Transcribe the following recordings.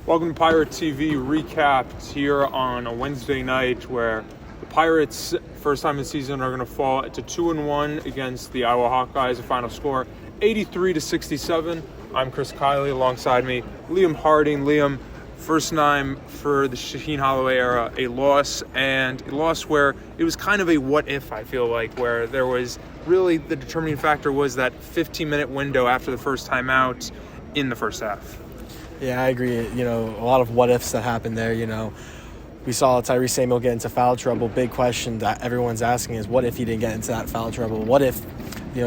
Welcome to Pirate TV Recapped here on a Wednesday night where the Pirates, first time this season, are going to fall to 2-1 against the Iowa Hawkeyes. The final score, 83-67. I'm Chris Kiely. Alongside me, Liam Harding. Liam, first time for the Shaheen Holloway era, a loss, and a loss where it was kind of a what if, I feel like, where there was really the determining factor was that 15-minute window after the first timeout in the first half. Yeah, I agree. A lot of what ifs that happened there. We saw Tyrese Samuel get into foul trouble. Big question that everyone's asking is, what if he didn't get into that foul trouble? What if,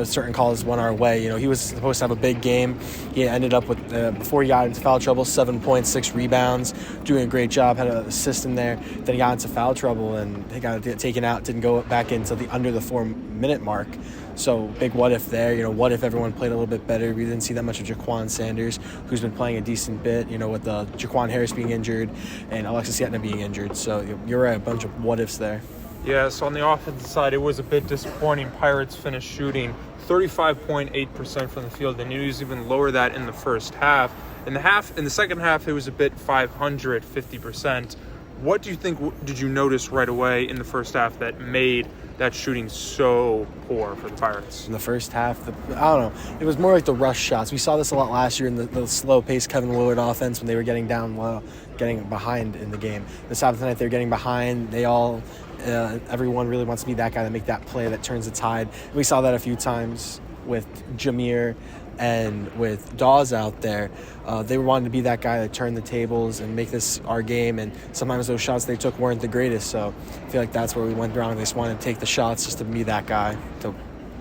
certain calls went our way? He was supposed to have a big game. He ended up with, before he got into foul trouble, 7 points, 6 rebounds, doing a great job, had an assist in there. Then he got into foul trouble and he got taken out, didn't go back into the under the 4-minute mark. So big what if there. What if everyone played a little bit better? We didn't see that much of Jaquan Sanders, who's been playing a decent bit, with Jaquan Harris being injured and Alexis Yetna being injured. So you're right, a bunch of what ifs there. Yeah, so on the offensive side, it was a bit disappointing. Pirates finished shooting 35.8% from the field. They needed to even lower that in the first half. In the second half, it was a bit 550%. What do you think did you notice right away in the first half that made that shooting so poor for the Pirates? In the first half, I don't know. It was more like the rush shots. We saw this a lot last year in the slow-paced Kevin Willard offense when they were getting down low, getting behind in the game. This Saturday night, they're getting behind. Everyone really wants to be that guy to make that play that turns the tide. We saw that a few times with Jameer and with Dawes out there. They wanted to be that guy that turned the tables and make this our game, and sometimes those shots they took weren't the greatest, so I feel like that's where we went wrong. They just wanted to take the shots just to be that guy.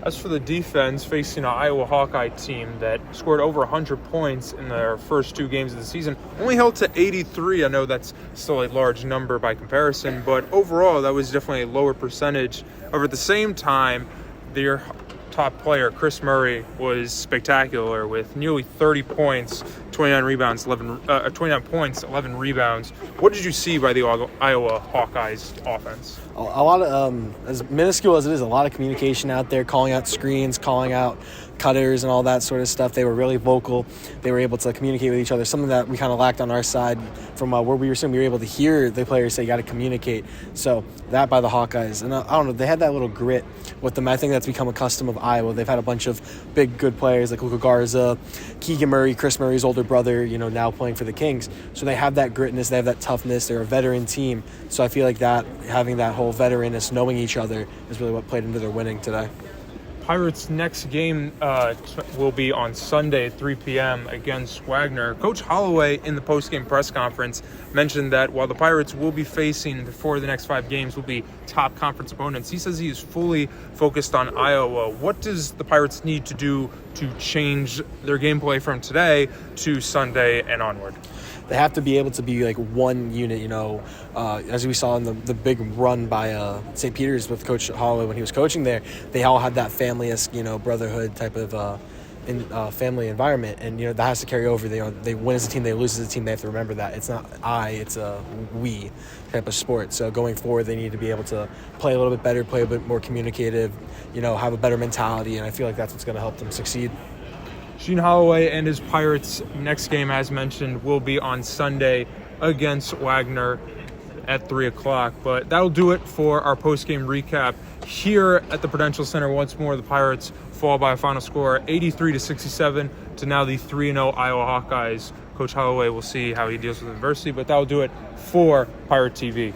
As for the defense, facing an Iowa Hawkeye team that scored over 100 points in their first 2 games of the season, only held to 83. I know that's still a large number by comparison, but overall that was definitely a lower percentage. However, at the same time, their top player, Chris Murray, was spectacular with nearly 30 points, 29 points, 11 rebounds. What did you see by the Iowa Hawkeyes offense? A lot of, as minuscule as it is, a lot of communication out there, calling out screens, calling out cutters and all that sort of stuff. They were really vocal. They were able to communicate with each other, something that we kind of lacked on our side from where we were able to hear the players say you got to communicate. So that by the Hawkeyes. And I don't know, they had that little grit with them. I think that's become a custom of Iowa. They've had a bunch of big, good players like Luka Garza, Keegan Murray, Chris Murray's older brother, now playing for the Kings. So they have that gritness, they have that toughness. They're a veteran team. So I feel like that, having that whole veteranness, knowing each other, is really what played into their winning today. Pirates' next game will be on Sunday at 3 p.m. against Wagner. Coach Holloway, in the post-game press conference, mentioned that while the Pirates will be facing, for the next 5 games, will be top conference opponents, he says he is fully focused on Iowa. What does the Pirates need to do to change their gameplay from today to Sunday and onward? They have to be able to be like one unit, as we saw in the big run by St. Peter's with Coach Holloway when he was coaching there. They all had that family-esque, brotherhood type of family environment, and that has to carry over. They win as a team, they lose as a team. They have to remember that it's not it's a we type of sport. So going forward, they need to be able to play a little bit better, play a bit more communicative, have a better mentality, and I feel like that's what's going to help them succeed. Shaheen Holloway and his Pirates' next game, as mentioned, will be on Sunday against Wagner at 3 o'clock. But that'll do it for our post-game recap here at the Prudential Center. Once more, the Pirates fall by a final score 83-67 to now the 3-0 Iowa Hawkeyes. Coach Holloway will see how he deals with adversity, but that'll do it for Pirate TV.